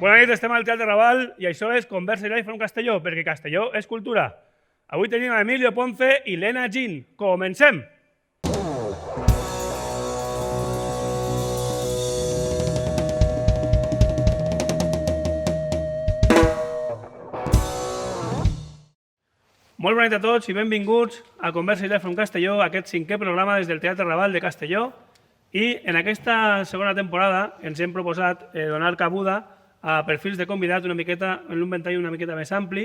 Bona nit, estem al Teatre Raval i això és Conversa i Live from Castelló, perquè Castelló és cultura. Avui tenim a Emilio Ponce i Lena Jean. Comencem! Molt bona nit a tots i benvinguts a Conversa i Live from Castelló, aquest 5è programa des del Teatre Raval de Castelló. I en aquesta segona temporada ens hem proposat donar cabuda a perfils de convidats una miqueta, en un ventall una miqueta més ampli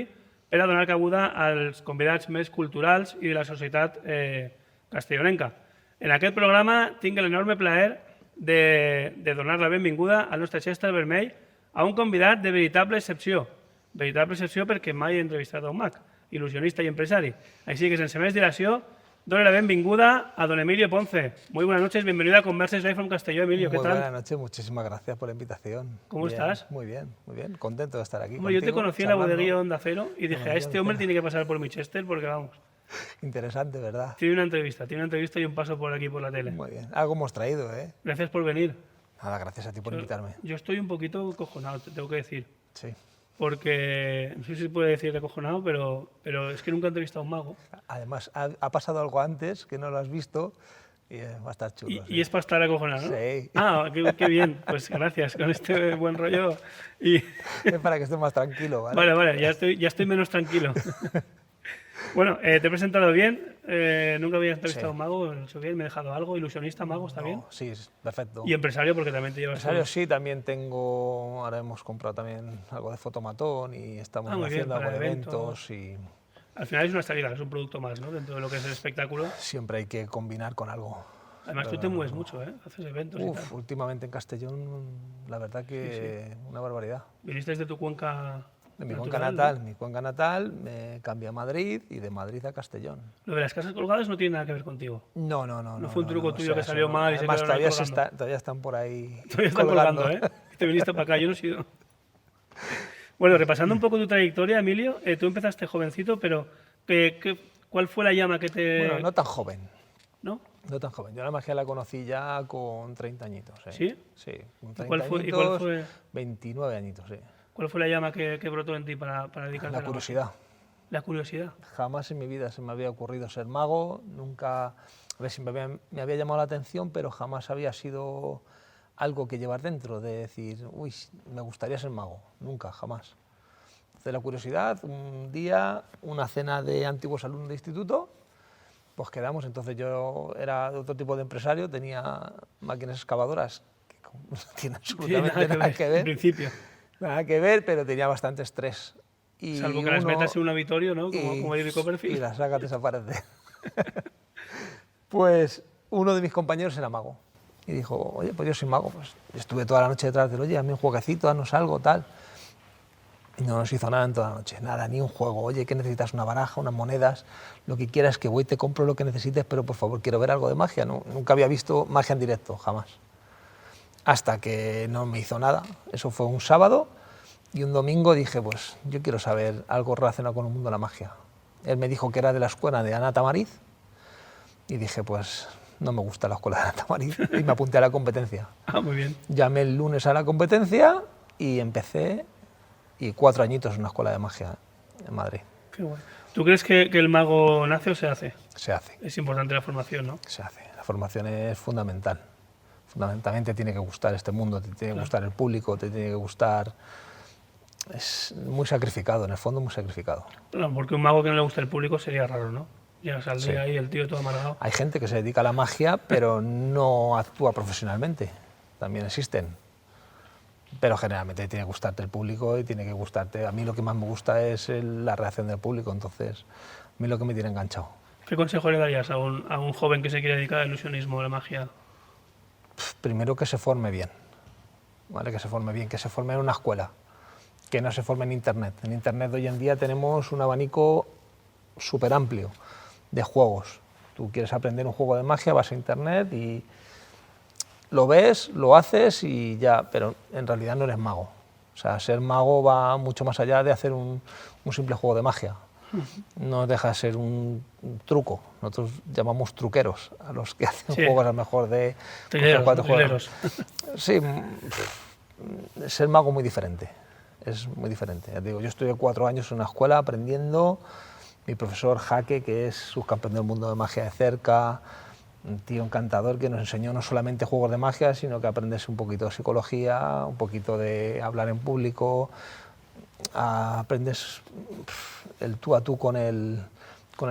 per a donar cabuda als convidats més culturals i de la societat castellonenca. En aquest programa tinc l'enorme plaer de donar la benvinguda al nostre Chester Vermell a un convidat de veritable excepció. Veritable excepció perquè mai he entrevistat a un mag, il·lusionista i empresari. Així que sense més dilació, doy la bienvenida a don Emilio Ponce. Muy buenas noches, bienvenido a Converses Live from Castelló, Emilio. ¿Qué tal? Muy buenas noches, muchísimas gracias por la invitación. ¿Cómo bien, estás? Muy bien, contento de estar aquí. Hombre, yo te conocí en la bodeguilla Onda Cero y dije, a este hombre tiene que pasar por mi Chester porque vamos. Interesante, ¿verdad? Tiene una entrevista y un paso por aquí por la tele. Muy bien, algo hemos traído, ¿eh? Gracias por venir. Nada, gracias a ti por invitarme. Yo estoy un poquito cojonado, te tengo que decir. Sí. Porque, no sé si se puede decir acojonado, pero es que nunca he entrevistado a un mago. Además, ha pasado algo antes que no lo has visto y va a estar chulo. Y es para estar acojonado, ¿no? Sí. Ah, qué bien. Pues gracias, con este buen rollo. Y... Es para que estés más tranquilo, ¿vale? Vale, ya estoy menos tranquilo. Bueno, te he presentado bien. Nunca había entrevistado a un mago, lo he hecho bien, me he dejado algo. Ilusionista, mago, ¿está bien? Sí, perfecto. Y empresario, porque también te llevas... Empresario sí, también tengo, ahora hemos comprado también algo de fotomatón y estamos haciendo algo de eventos y... Al final es una salida, es un producto más, ¿no? Dentro de lo que es el espectáculo. Siempre hay que combinar con algo. Además, tú te mueves mucho, ¿eh? Haces eventos y tal. Últimamente en Castellón, la verdad que una barbaridad. ¿Viniste desde tu cuenca de mi natural, cuenca natal, ¿no? Mi cuenca natal, me cambié a Madrid y de Madrid a Castellón. Lo de las casas colgadas no tiene nada que ver contigo. No. No fue un truco tuyo que salió mal y se además, quedaron ahí colgando. todavía están por ahí. Todavía están colgando, ¿eh? Te viniste para acá, yo no he sido. Bueno, repasando un poco tu trayectoria, Emilio, tú empezaste jovencito, pero ¿cuál fue la llama que te...? Bueno, no tan joven. ¿No? No tan joven. Yo la magia la conocí ya con 30 añitos. ¿eh? ¿Sí? Sí, con 30 ¿Y cuál fue? 29 añitos, sí. ¿Cuál fue la llama que brotó en ti para dedicarte a la curiosidad? La curiosidad. Jamás en mi vida se me había ocurrido ser mago, nunca... A ver, siempre me había llamado la atención, pero jamás había sido algo que llevar dentro, de decir, uy, me gustaría ser mago. Nunca, jamás. De la curiosidad, un día, una cena de antiguos alumnos de instituto, pues quedamos. Entonces yo era otro tipo de empresario, tenía máquinas excavadoras que no tienen absolutamente nada que ver. En principio. Nada que ver, pero tenía bastante estrés. Y salvo que las metas en un auditorio, ¿no? Como David Copperfield. Y las sacas desaparecen. Pues uno de mis compañeros era mago. Y dijo, oye, pues yo soy mago. Pues estuve toda la noche detrás del, oye, hazme un jueguecito, haznos algo, tal. Y no nos hizo nada en toda la noche, nada, ni un juego. Oye, ¿qué necesitas? Una baraja, unas monedas, lo que quieras, que voy, te compro lo que necesites, pero por favor, quiero ver algo de magia. No, nunca había visto magia en directo, jamás. Hasta que no me hizo nada. Eso fue un sábado y un domingo dije, pues yo quiero saber algo relacionado con el mundo de la magia. Él me dijo que era de la escuela de Ana Tamariz y dije, pues no me gusta la escuela de Ana Tamariz y me apunté a la competencia. Ah, muy bien. Llamé el lunes a la competencia y empecé, y 4 añitos en una escuela de magia en Madrid. Qué guay. ¿Tú crees que el mago nace o se hace? Se hace. Es importante la formación, ¿no? Se hace. La formación es fundamental. Fundamentalmente tiene que gustar este mundo, te tiene que gustar el público, te tiene que gustar... Es muy sacrificado, en el fondo muy sacrificado. No, porque un mago que no le gusta el público sería raro, ¿no? Ya saldría ahí el tío todo amargado. Hay gente que se dedica a la magia, pero no actúa profesionalmente. También existen. Pero generalmente tiene que gustarte el público y tiene que gustarte... A mí lo que más me gusta es la reacción del público, entonces a mí lo que me tiene enganchado. ¿Qué consejo le darías a un joven que se quiere dedicar al ilusionismo, a la magia? Primero que se forme bien. ¿vale? Que se forme bien, que se forme en una escuela, que no se forme en Internet. En Internet hoy en día tenemos un abanico súper amplio de juegos. Tú quieres aprender un juego de magia, vas a Internet y lo ves, lo haces y ya, pero en realidad no eres mago. O sea, ser mago va mucho más allá de hacer un simple juego de magia. No deja de ser un truco. Nosotros llamamos truqueros a los que hacen juegos a lo mejor de cuatro juegos. Sí, ser mago muy diferente. Es muy diferente. Ya digo, yo estuve 4 años en una escuela aprendiendo. Mi profesor Jaque, que es subcampeón del mundo de magia de cerca, un tío encantador que nos enseñó no solamente juegos de magia, sino que aprendes un poquito de psicología, un poquito de hablar en público, aprendes el tú a tú con el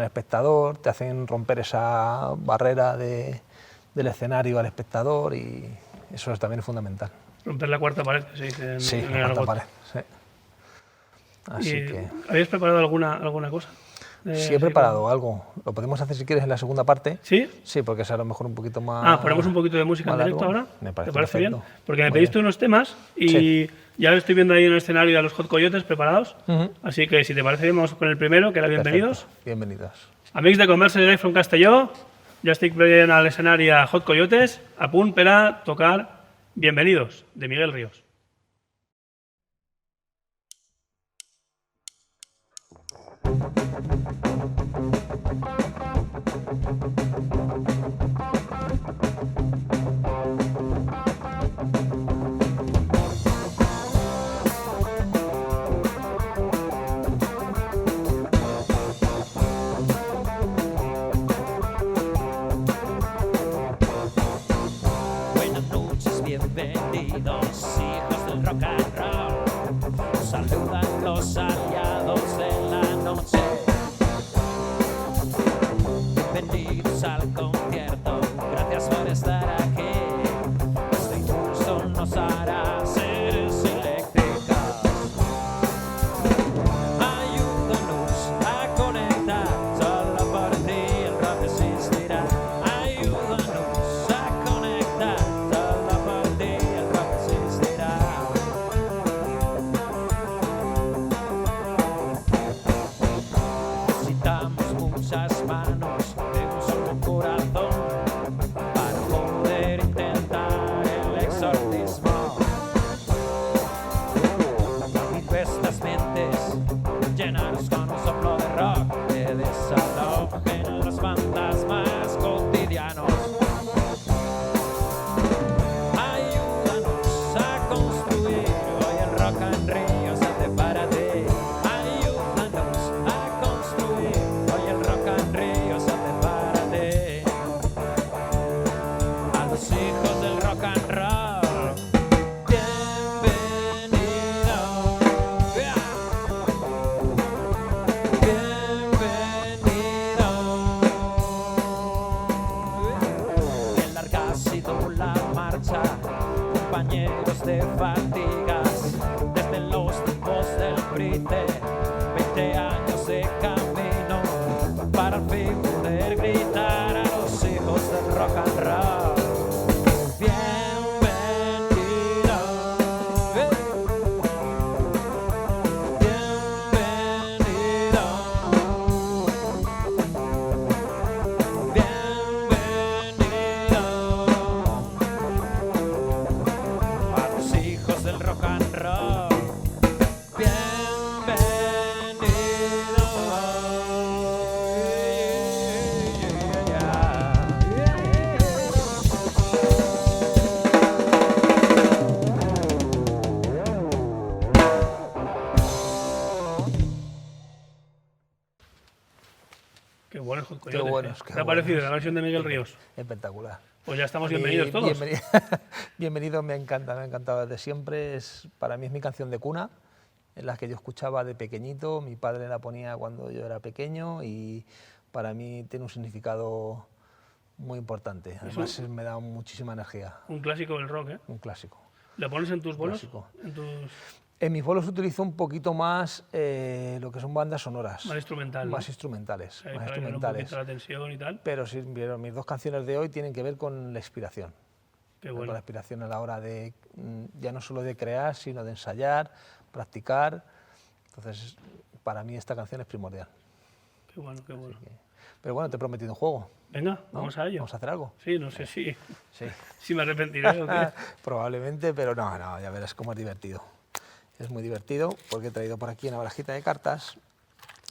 espectador, te hacen romper esa barrera del escenario al espectador y eso también es fundamental. Romper la cuarta pared, que se dice Sí, en la el cuarta argot. pared, sí. Así que... ¿Habéis preparado alguna cosa? Sí, he preparado algo. Lo podemos hacer si quieres en la segunda parte. ¿Sí? Sí, porque es a lo mejor un poquito más... Ponemos un poquito de música en directo largo. ahora. Me parece ¿Te parece bien? perfecto. Porque me Muy pediste bien. unos temas y ya lo estoy viendo ahí en el escenario a los Hot Coyotes preparados. Así que si te parece bien, vamos con el primero, que era Bienvenidos. Perfecto. Bienvenidos. Amics de Conversa Live from Castelló, ja estic veient a l'escenari a Hot Coyotes, a punt per a tocar Bienvenidos, de Miguel Ríos. Buenas noches, bienvenidos, hijos del rock and roll. Saludan los aliados de la noche. Bienvenidos al concierto, gracias por estar aquí. Este impulso nos hará seres eléctricos. Ayúdanos a conectar, solo por ti el rock existirá. Ayúdanos a conectar, solo por ti el rock existirá. Necesitamos muchas manos de un solo corazón para poder intentar el exorcismo. Y nuestras mentes llenarnos con un soplo de rock que desalojen los fantasmas cotidianos. Ayúdanos a construir hoy el rock and río se te para ti. Ayúdanos a construir hoy el rock and río se te para ti. A los hijos del rock and roll, bienvenido. Bienvenido. Qué larga ha sido la marcha, compañeros de fatigas, desde los tiempos del Brite, 20 años de camino, para al fin poder gritar a los hijos del rock and roll. Bienvenido. Bienvenido a los hijos del rock and roll. Qué buenos Hot Qué Coyotes. buenos, ¿Qué qué te ha parecido buenos. la versión de Miguel Ríos? Espectacular. Pues ya estamos bienvenidos todos. Bienvenido, me encanta, me ha encantado desde siempre. Para mí es mi canción de cuna, en la que yo escuchaba de pequeñito. Mi padre la ponía cuando yo era pequeño y para mí tiene un significado muy importante. Además, me da muchísima energía. Un clásico del rock, ¿eh? Un clásico. ¿Lo pones en tus bolos? Clásico. En mis bolos utilizo un poquito más lo que son bandas sonoras. Más instrumental, ¿no? Más instrumentales. Ahí Más para que un instrumentales. poquito la tensión y tal. Pero sí, mis 2 canciones de hoy tienen que ver con la inspiración. Qué con bueno. la inspiración a la hora de, ya no solo de crear, sino de ensayar, practicar. Entonces, para mí esta canción es primordial. Qué bueno, qué bueno. Pero bueno, te he prometido un juego. Venga, ¿No? vamos a ello. Vamos a hacer algo. Sí, no sé Sí. si me arrepentiré o qué. Probablemente, pero no, ya verás cómo es divertido. Es muy divertido porque he traído por aquí una barajita de cartas.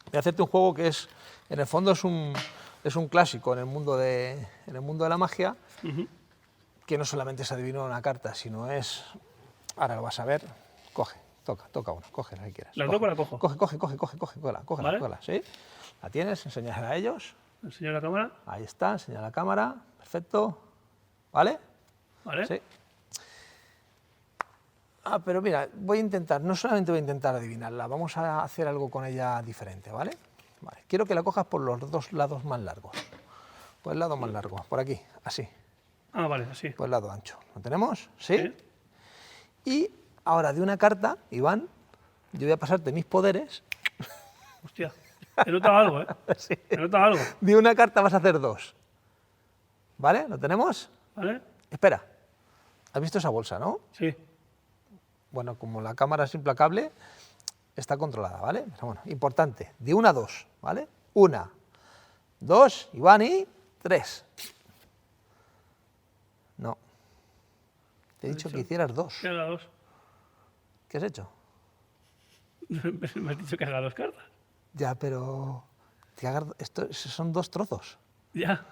Voy a hacerte un juego que es, en el fondo es un clásico en el mundo de la magia, Ujú. que no solamente es adivinar una carta, sino es, ahora lo vas a ver, coge, toca una, coge la que quieras. ¿La coge, toco o la cojo? Cógela, ¿Vale? cógela, ¿sí? La tienes, enséñasela a ellos, ¿Enseño la cámara? ahí está, enseña a la cámara, perfecto, ¿vale? ¿Vale? Sí. Pero mira, voy a intentar, no solamente voy a intentar adivinarla, vamos a hacer algo con ella diferente, ¿vale? Vale. Quiero que la cojas por los dos lados más largos. Por el lado más largo, por aquí, así, Ah, vale, así. por el lado ancho. ¿Lo tenemos? ¿Sí? Sí. Y ahora de una carta, Iván, yo voy a pasarte mis poderes. Hostia, he notado algo, ¿eh? Sí. He notado algo, De una carta vas a hacer dos. ¿Vale? ¿Lo tenemos? ¿vale? Espera, ¿has visto esa bolsa, no? Sí. Bueno, como la cámara es implacable, está controlada, ¿vale? Pero bueno, importante, de 1 a 2, ¿vale? 1, 2, Iván, y 3. No. Te he dicho que hicieras 2. Que haga dos. ¿Qué has hecho? Me has dicho que haga dos cartas. Ya, pero esto son 2 trozos. Ya.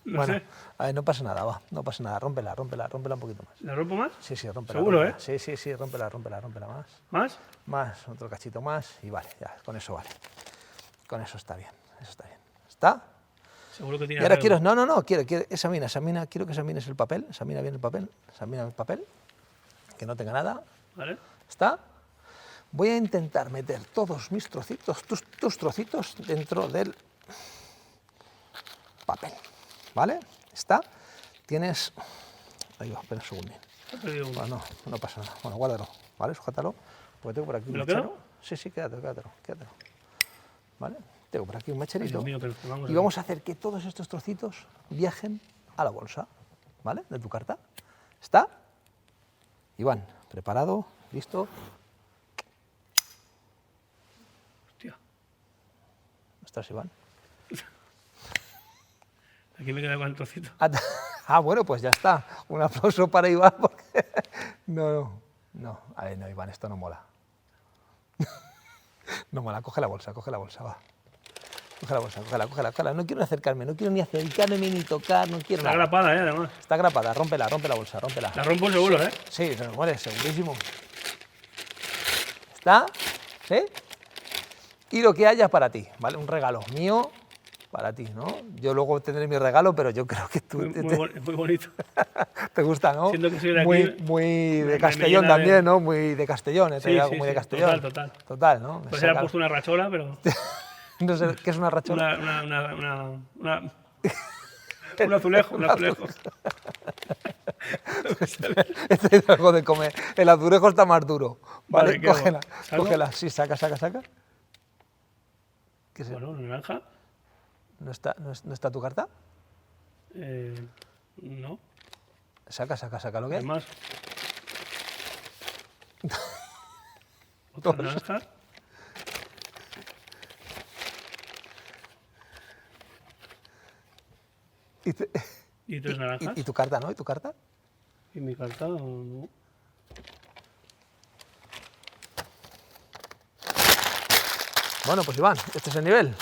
No bueno, sé. a ver, no pasa nada, va, no pasa nada, rómpela un poquito más. ¿La rompo más? Sí, rómpela. Seguro, rómpela. Sí, rómpela más. ¿Más? Más, otro cachito más y vale, ya, con eso vale. Con eso está bien, eso está bien. ¿Está? Seguro que Y tiene ahora algo. quiero, quiero, examina, quiero que examines el papel, examina bien el papel, que no tenga nada. ¿Vale? ¿Está? Voy a intentar meter todos mis trocitos, tus trocitos dentro del papel, ¿vale? ¿Está? Tienes, ahí va, espera un segundo. He perdido uno. Bueno, no pasa nada, bueno, guárdalo, ¿vale? Sujátalo, porque tengo por aquí un ¿Me lo mechero. quedo? Sí, quédatelo, ¿vale? Tengo por aquí un mecherito. Dios mío, pero vamos Y a vamos a hacer que todos estos trocitos viajen a la bolsa, ¿vale? De tu carta. ¿Está? Iván, preparado, listo. Hostia, ¿Estás, Iván? aquí me queda con el trocito. Bueno, pues ya está. Un aplauso para Iván, porque... No. A ver, no, Iván, esto no mola. No mola, coge la bolsa, va. Cógela. No quiero acercarme, no quiero ni acercarme ni tocar, no quiero Está nada. grapada, además. Está grapada, rompe la bolsa, rómpela. La rompo seguro, ¿eh? Sí, se me muere, segurísimo. ¿Está? ¿Sí? Y lo que haya para ti, ¿vale? Un regalo mío para ti, ¿no? Yo luego tendré mi regalo, pero yo creo que tú Muy bonito. te gusta, ¿no? Siento que soy de aquí, muy de me Castellón llena de- también, ¿no? Muy de Castellón, Sí, algo sí, muy de sí, Castellón. total. Total, ¿no? Me Pues era saca- puesto una rachola, pero... No sé, ¿qué es una rachola? Un azulejo, un azulejo. Esto es algo de comer. El azulejo está más duro. Vale, Vale, ¿qué hago? cógela, ¿Saco? cógela. Sí, saca. ¿Qué es eso? Bueno, naranja. ¿No está tu carta? No. Saca lo que es. Además. Otra naranja. Y tres naranjas. ¿Y tu carta, no? ¿Y tu carta? Y mi carta, no. Bueno, pues Iván, este es el nivel.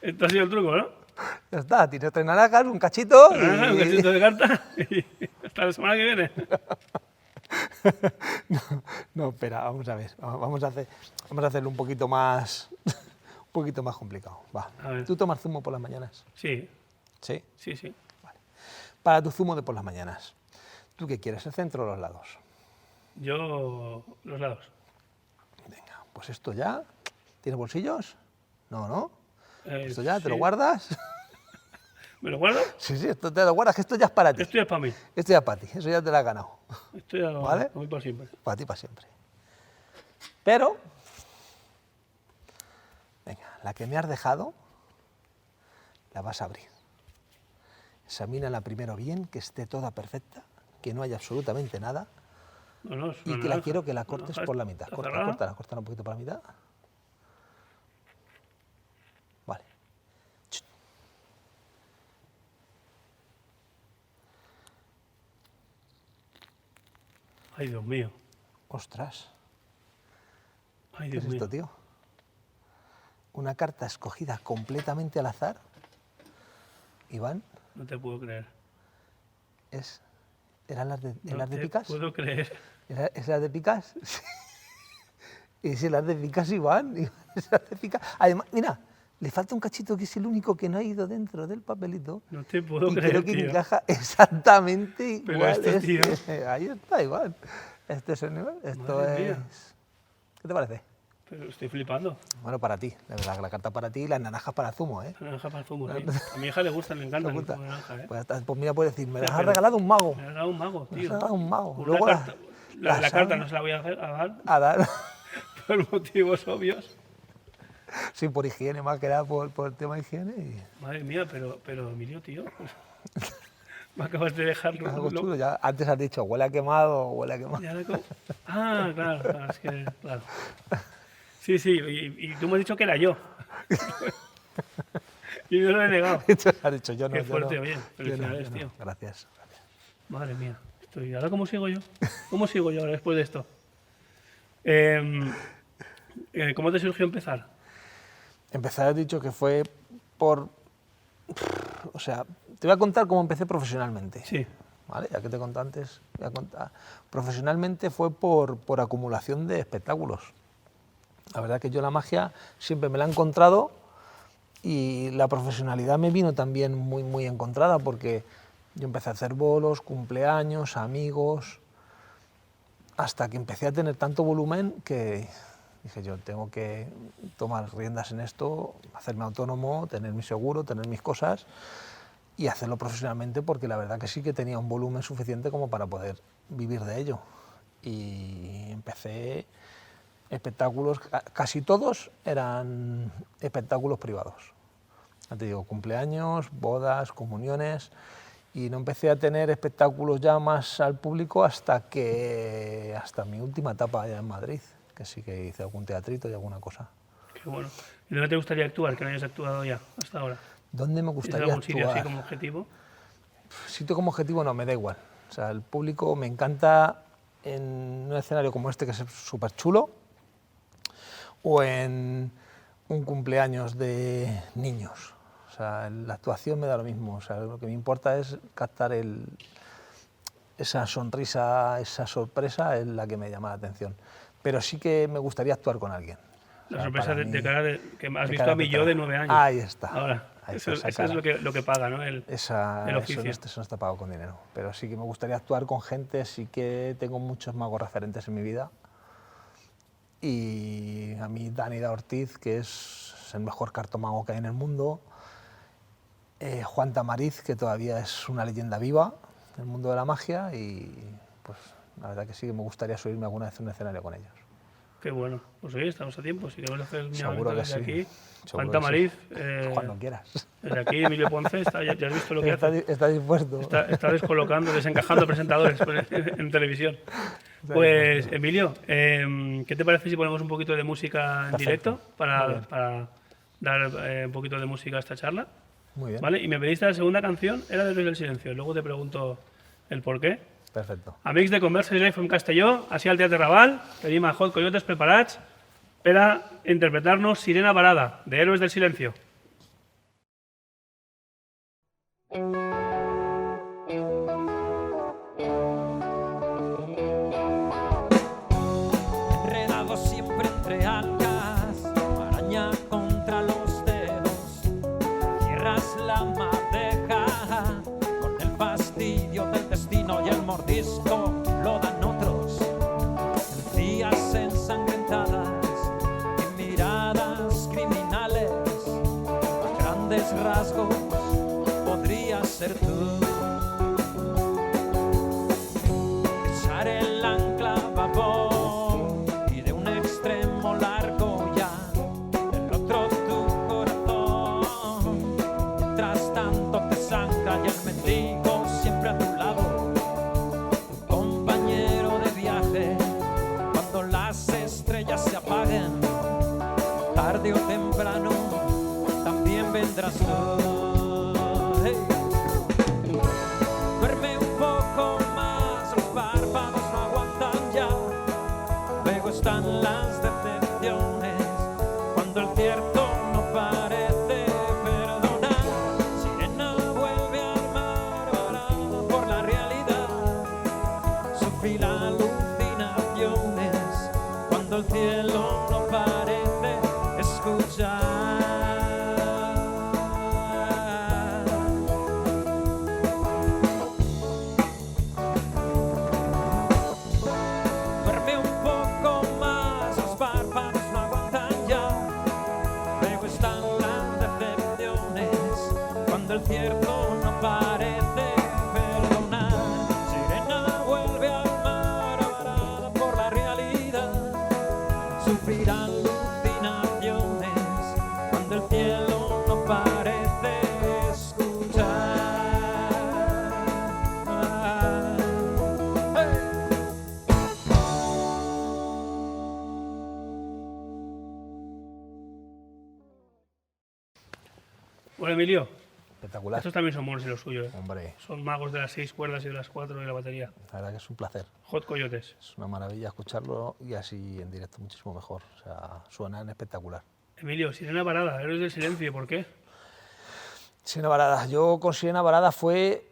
Esto ha sido el truco, ¿no? Ya está, tienes 3 naranjas, un cachito Naranja, un y... cachito de carta. Y hasta la semana que viene. No, espera, vamos a ver. Vamos a hacerlo un poquito más complicado. Va. A ver. ¿Tú tomas zumo por las mañanas? Sí, Sí. sí. Para tu zumo de por las mañanas, ¿tú qué quieres, el centro o los lados? Yo, los lados. Venga, pues esto ya. ¿Tienes bolsillos? No. Esto ya, ¿te sí. lo guardas? ¿Me lo guardo? Sí, esto te lo guardas, que esto ya es para ti. Esto ya es para mí. Esto ya es para ti, eso ya te lo has ganado. Esto ya lo ¿Vale? voy por siempre. Para ti, para siempre. Pero, venga, la que me has dejado, la vas a abrir. examínala primero bien, que esté toda perfecta, que no haya absolutamente nada. No, es Y una que la naranja. quiero que la cortes Naranja por la mitad. está Córtala, cerrada. córtala, córtala un poquito por la mitad. Vale. Chut. Ay, Dios mío. Ostras, Ay, ¿qué Dios es mío. esto, tío? Una carta escogida completamente al azar. Iván, No te puedo creer. ¿eran las de, No las de te picas? puedo creer. ¿Es las de picas? Sí. Y si las de picas, Iván. Es las de picas. Además, mira, le falta un cachito que es el único que no ha ido dentro del papelito. No te puedo Y creer, creo que tío. encaja exactamente Pero igual. esto, tío. Ahí está, Iván. Este es el nivel. Esto Madre es... mía. ¿Qué te parece? Pero estoy flipando. Bueno, para ti. La carta para ti y las naranjas para zumo, ¿eh? La naranja para el zumo, sí. A mi hija le gustan, le encantan ¿Te el gusta? zumo de naranja, ¿eh? Pues, pues mira, puedes decir, me las ha Pero- regalado un mago. Me ha regalado un mago, Me tío. has regalado un mago. Una Luego carta, la las carta abro no se la voy a dar a dar. por motivos obvios. Sí, por higiene, más que nada por el tema de higiene. Y Madre mía, pero Emilio, tío. Me acabas de dejar algo chulo. Ya, antes has dicho, huele a quemado, huele a quemado. Ya Ah, claro, es que, claro. Sí, sí, y tú me has dicho que era yo. Y yo lo he negado. Entonces has dicho, yo no. Qué yo fuerte, no, oye, yo felicidades, no. tío. Gracias. Madre mía. ¿Ahora cómo sigo yo? ¿Cómo sigo yo ahora después de esto? ¿Cómo te surgió empezar? Empezar, has dicho que fue por... O sea, te voy a contar cómo empecé profesionalmente. Sí. ¿Vale? Ya que te conté antes, voy a contar. Profesionalmente fue por acumulación de espectáculos. La verdad que yo la magia siempre me la he encontrado y la profesionalidad me vino también muy encontrada porque yo empecé a hacer bolos, cumpleaños, amigos, hasta que empecé a tener tanto volumen que dije yo tengo que tomar riendas en esto, hacerme autónomo, tener mi seguro, tener mis cosas y hacerlo profesionalmente porque la verdad que sí que tenía un volumen suficiente como para poder vivir de ello. Y empecé espectáculos, casi todos eran espectáculos privados. Ya te digo, cumpleaños, bodas, comuniones, y no empecé a tener espectáculos ya más al público hasta mi última etapa allá en Madrid, que sí que hice algún teatrito y alguna cosa. Qué bueno. ¿Y dónde te gustaría actuar, que no hayas actuado ya hasta ahora? ¿Dónde me ¿Tienes gustaría algún sitio así actuar? como objetivo? Sitio como objetivo no, me da igual. O sea, el público me encanta en un escenario como este, que es súper chulo, o en un cumpleaños de niños. O sea, la actuación me da lo mismo. O sea, lo que me importa es captar esa sonrisa, esa sorpresa, es la que me llama la atención. Pero sí que me gustaría actuar con alguien. O La sea, sorpresa para de mí, cara de que has de visto cara a mi yo cara. de 9 años. Ahí está. Ahora, Ahí eso está, es lo que paga, ¿no? El Eso oficio. no está pagado con dinero. Pero sí que me gustaría actuar con gente, sí que tengo muchos magos referentes en mi vida. Y a mí Dani da Ortiz, que es el mejor cartomago que hay en el mundo. Juan Tamariz, que todavía es una leyenda viva del mundo de la magia. Y pues la verdad que sí que me gustaría subirme alguna vez a un escenario con ellos. Qué bueno. Pues oye, estamos a tiempo. Si queremos hacer un Seguro llamamiento que desde sí. aquí, Seguro Juan que Tamariz, sí. Cuando quieras. desde aquí Emilio Ponce, ya has visto lo que hace. Está dispuesto. Está descolocando, desencajando presentadores en televisión. Pues, Emilio, ¿qué te parece si ponemos un poquito de música en Perfecto. directo Muy para bien. dar un poquito de música a esta charla? Muy bien. ¿Vale? Y me pediste la segunda canción, era Desde el Silencio. Luego te pregunto el por qué. Perfecto. Amics de Conversa Live from Castelló, així al Teatre Raval, tenim a Hot Coyotes preparats per a interpretar-nos Sirena Varada, de Héroes del Silencio. Enredado siempre entre algas, araña contra los dedos. Cierras la madeja con el fastidio del destino y el mordisco lo dan otros. Encías ensangrentadas y miradas criminales. A grandes rasgos podrías ser tú. Echar el ancla babón y de un extremo largo ya del otro tu corazón. Mientras tanto te sangra y el mentor tarde o temprano también vendrás tú. Hey. Duerme un poco más, los párpados no aguantan ya. Luego están las decepciones, cuando el cierto no parece perdonar. Sirena vuelve al mar, varada por la realidad. Sufrirá alucinaciones, cuando el cielo no parece escuchar. Duerme un poco más, los párpados no aguantan ya. Luego están las decepciones, cuando el cierto no parece perdonar. Sirena vuelve al mar, avarada por la realidad. Sufrirá alucinaciones, cuando el cielo no parece escuchar. Hey. Bueno, Emilio, Espectacular. estos también son monos y lo suyo, ¿eh? Hombre, Son magos de las 6 cuerdas y de las 4 de la batería. la verdad que es un placer. Hot Coyotes. Es una maravilla escucharlo y así en directo muchísimo mejor. O sea, suenan espectacular. Emilio, Sirena Varada, Héroes del Silencio, ¿por qué? Sirena Varada. Yo con Sirena Varada fue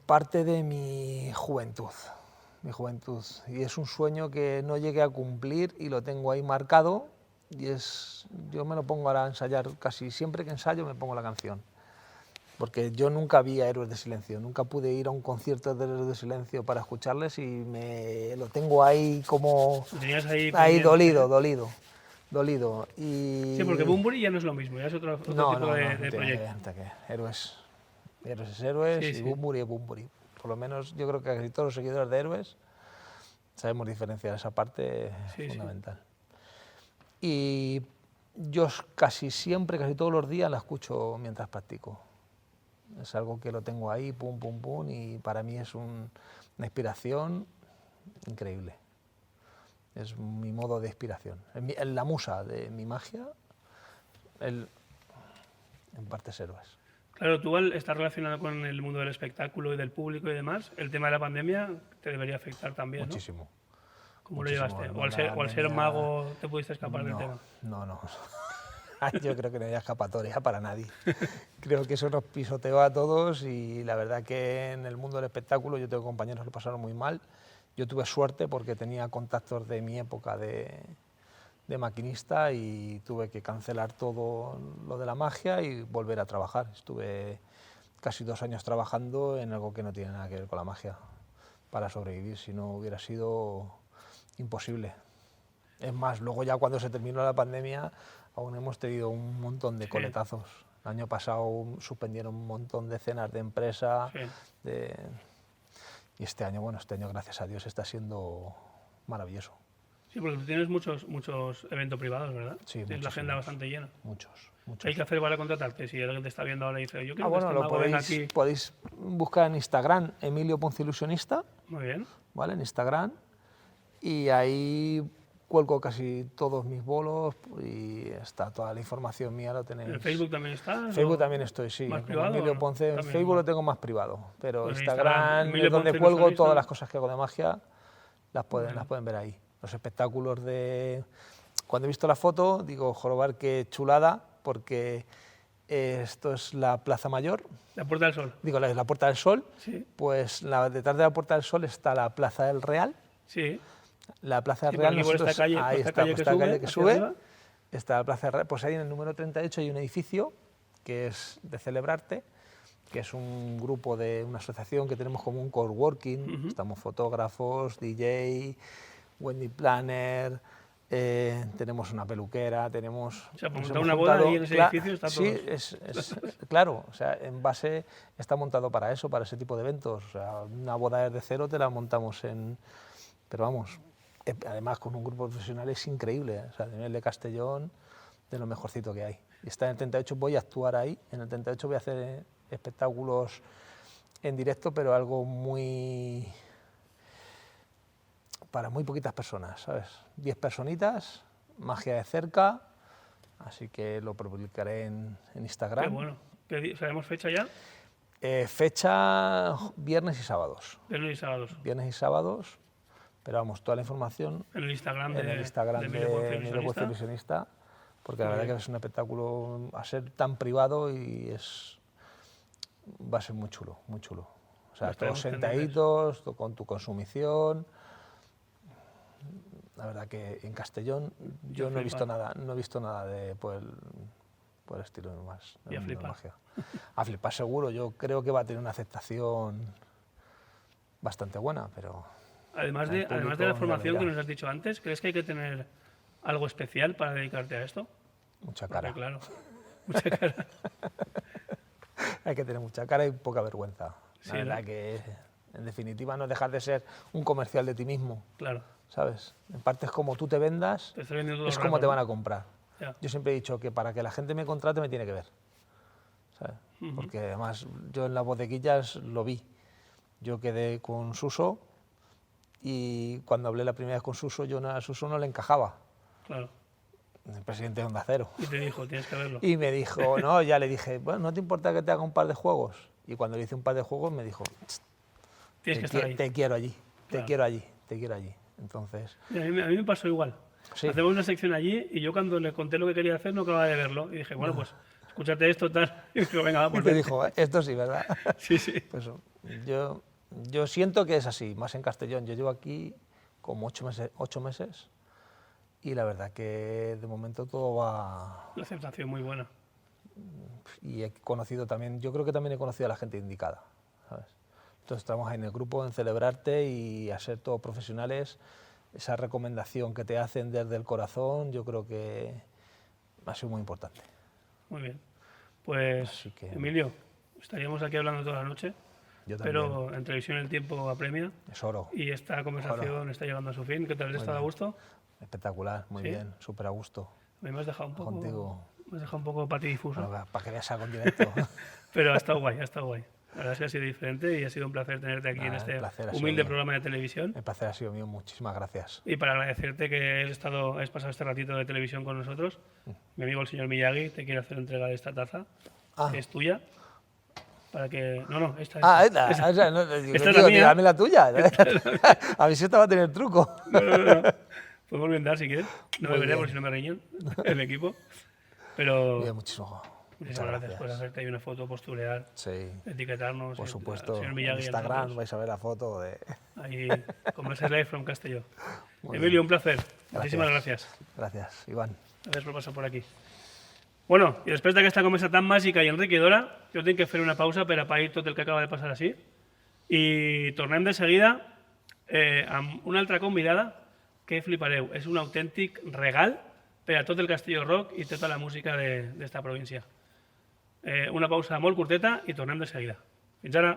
parte de mi juventud. Mi juventud. Y es un sueño que no llegué a cumplir y lo tengo ahí marcado. Y yo me lo pongo ahora a ensayar. Casi siempre que ensayo me pongo la canción. Porque yo nunca vi a Héroes de Silencio. Nunca pude ir a un concierto de Héroes de Silencio para escucharles y lo tengo ahí como... Lo tenías ahí Ahí pendiente. dolido. Y... Sí, porque Bunbury ya no es lo mismo, ya es otro tipo de tiene proyecto. que Héroes es Héroes Sí, y sí. Bunbury es Bunbury. Por lo menos yo creo que casi todos los seguidores de Héroes sabemos diferenciar esa parte Sí, sí. fundamental. Y yo casi siempre, casi todos los días la escucho mientras practico. Es algo que lo tengo ahí, pum, pum, pum, y para mí es una inspiración increíble. Es mi modo de inspiración. Es la musa de mi magia, en parte es Héroes. Claro, tú al estar relacionado con el mundo del espectáculo y del público y demás, el tema de la pandemia te debería afectar también, ¿no? Muchísimo. ¿Cómo lo Muchísimo. llevaste? No, O al ser la mago te pudiste escapar del tema. No. Yo creo que no hay escapatoria para nadie. Creo que eso nos pisoteó a todos y la verdad que en el mundo del espectáculo yo tengo compañeros que lo pasaron muy mal. Yo tuve suerte porque tenía contactos de mi época de maquinista y tuve que cancelar todo lo de la magia y volver a trabajar. Estuve casi 2 años trabajando en algo que no tiene nada que ver con la magia para sobrevivir, si no hubiera sido imposible. Es más, luego ya cuando se terminó la pandemia aún hemos tenido un montón de Sí. coletazos. El año pasado suspendieron un montón de cenas de empresa. Sí. Y este año, gracias a Dios, está siendo maravilloso. Sí, porque tú tienes muchos eventos privados, ¿verdad? Sí, tienes la agenda muchísimos. bastante llena. Muchos. ¿Qué hay que hacer para contratarte? Si alguien te está viendo ahora y dice, yo quiero que Bueno, este lo mago venga aquí. podéis buscar en Instagram, Emilio Ponce Ilusionista, Muy bien. ¿vale? En Instagram. Y ahí cuelgo casi todos mis bolos y está toda la información mía, lo tenéis. ¿En Facebook también estás? En Facebook o también estoy, sí. ¿Más como privado Emilio o no? Ponce. En También, Facebook ¿no? lo tengo más privado, pero Pues en Instagram Instagram, Emilio es donde Ponce cuelgo Ilusionista. todas las cosas que hago de magia, las pueden Bueno. ver ahí. Los espectáculos de... Cuando he visto la foto, digo, jorobar, qué chulada, porque esto es la Plaza Mayor, La Puerta del Sol. digo, la Puerta del Sol, Sí. pues detrás de la Puerta del Sol está la Plaza del Real. Sí. La Plaza del Sí, Real, por aquí, por esta nosotros- calle- por ahí esta está, calle por que esta sube, calle que hacia sube, arriba. está la Plaza del Real, pues ahí en el número 38 hay un edificio que es de Celebrarte, que es un grupo de una asociación que tenemos como un coworking, estamos fotógrafos, DJ, Wendy Planner, tenemos una peluquera, tenemos... O sea, para nos montar hemos una boda juntado- ahí en ese edificio está Sí, todos. claro, o sea, en base está montado para eso, para ese tipo de eventos. O sea, una boda desde cero te la montamos en... Pero vamos, además con un grupo profesional es increíble, o sea, a nivel de Castellón, de lo mejorcito que hay. Y está en el 38, voy a actuar ahí, en el 38 voy a hacer espectáculos en directo, pero algo muy... para muy poquitas personas, ¿sabes? 10 personitas, magia de cerca, Así que lo publicaré en Instagram. Qué bueno. ¿Sabemos fecha ya? Fecha viernes y sábados. Viernes y sábados. Viernes y sábados, pero vamos, toda la información En el Instagram en el Instagram de Emilio Puerto Emilio Puerto Ilusionista, porque la Muy verdad bien. que es un espectáculo a ser tan privado va a ser muy chulo, muy chulo. O sea, Estaremos todos pendientes. sentaditos, con tu consumición. La verdad que en Castellón yo no he visto flipado. nada de por el estilo más. Y a del mundo de la flipar. magia. A flipar seguro, yo creo que va a tener una aceptación bastante buena, pero Además el de la público ya formación lo que dirá. nos has dicho antes, ¿crees que hay que tener algo especial para dedicarte a esto? Mucha Porque, cara. claro, mucha cara. Hay que tener mucha cara y poca vergüenza. Sí, La verdad ¿no? que, en definitiva, no dejar de ser un comercial de ti mismo, Claro. ¿sabes? En parte es como tú te vendas, Te estoy vendiendo todo es el como rato, te ¿no? van a comprar. Ya. Yo siempre he dicho que para que la gente me contrate me tiene que ver, ¿sabes? Porque además yo en las bodeguillas lo vi. Yo quedé con Suso y cuando hablé la primera vez con Suso, yo a Suso no le encajaba, Claro. el presidente de Onda Cero. Y te dijo, tienes que verlo. Y me dijo, no, ya le dije, bueno, ¿no te importa que te haga un par de juegos? Y cuando le hice un par de juegos me dijo, Tienes que estar ahí. te quiero allí, Claro. te quiero allí. Entonces, Y a mí me pasó igual. Sí. Hacemos una sección allí y yo cuando le conté lo que quería hacer no acababa de verlo. Y dije, bueno, pues escúchate esto, tal. Y dijo, venga, va, y pues te vente. dijo, esto sí, ¿verdad? Sí, sí. Pues yo siento que es así, más en Castellón. Yo llevo aquí como 8 meses y la verdad que de momento todo va... La aceptación muy buena. Y he conocido también, yo creo que también he conocido a la gente indicada, ¿sabes? Entonces estamos ahí en el grupo, en celebrarte y a ser todos profesionales. Esa recomendación que te hacen desde el corazón, yo creo que ha sido muy importante. Muy bien. Pues, Así que- Emilio, estaríamos aquí hablando toda la noche, Yo también. pero en televisión el tiempo apremia Es oro. y esta conversación está llegando a su fin. ¿Qué tal? ¿Has estado a gusto? Espectacular, muy ¿Sí? bien, súper a gusto. A mí me has dejado un poco, Contigo. me has dejado un poco patidifuso, Bueno, para que veas algo en directo. pero ha estado guay, ha estado guay. La verdad es que ha sido diferente y ha sido un placer tenerte aquí en Nada, este el placer ha sido humilde mío. programa de televisión. El placer ha sido mío, muchísimas gracias. Y para agradecerte que has pasado este ratito de televisión con nosotros, mi amigo el señor Miyagi te quiere hacer entrega de esta taza, Ah. que es tuya, para que... No, esta. Ah, esta. esta. O sea, no, digo, Esta es la tío, mía. dame la tuya. A ver si esta va a tener truco. No. Podemos brindar si quieres. No Muy beberé bien. por si no me riñen el equipo. Pero Bien, muchísimas muchísimas gracias por hacerte ahí una foto, posturear, Sí, etiquetarnos. por el supuesto. señor En Miyagi y Instagram nosotros. vais a ver la foto de... Ahí, Converse Live from Castelló. Muy Emilio, un placer. Muchísimas Gracias. gracias. Gracias, Iván. Gràcies per passar por aquí. Bueno, i després d'aquesta conversa tan màgica i enriquidora, jo tinc que fer una pausa per a pair tot el que acaba de passar així. I tornem de seguida amb una altra convidada que flipareu. És un autèntic regal per a tot el Castelló Rock i tota la música d'esta província. Una pausa molt curteta i tornem de seguida. Fins ara.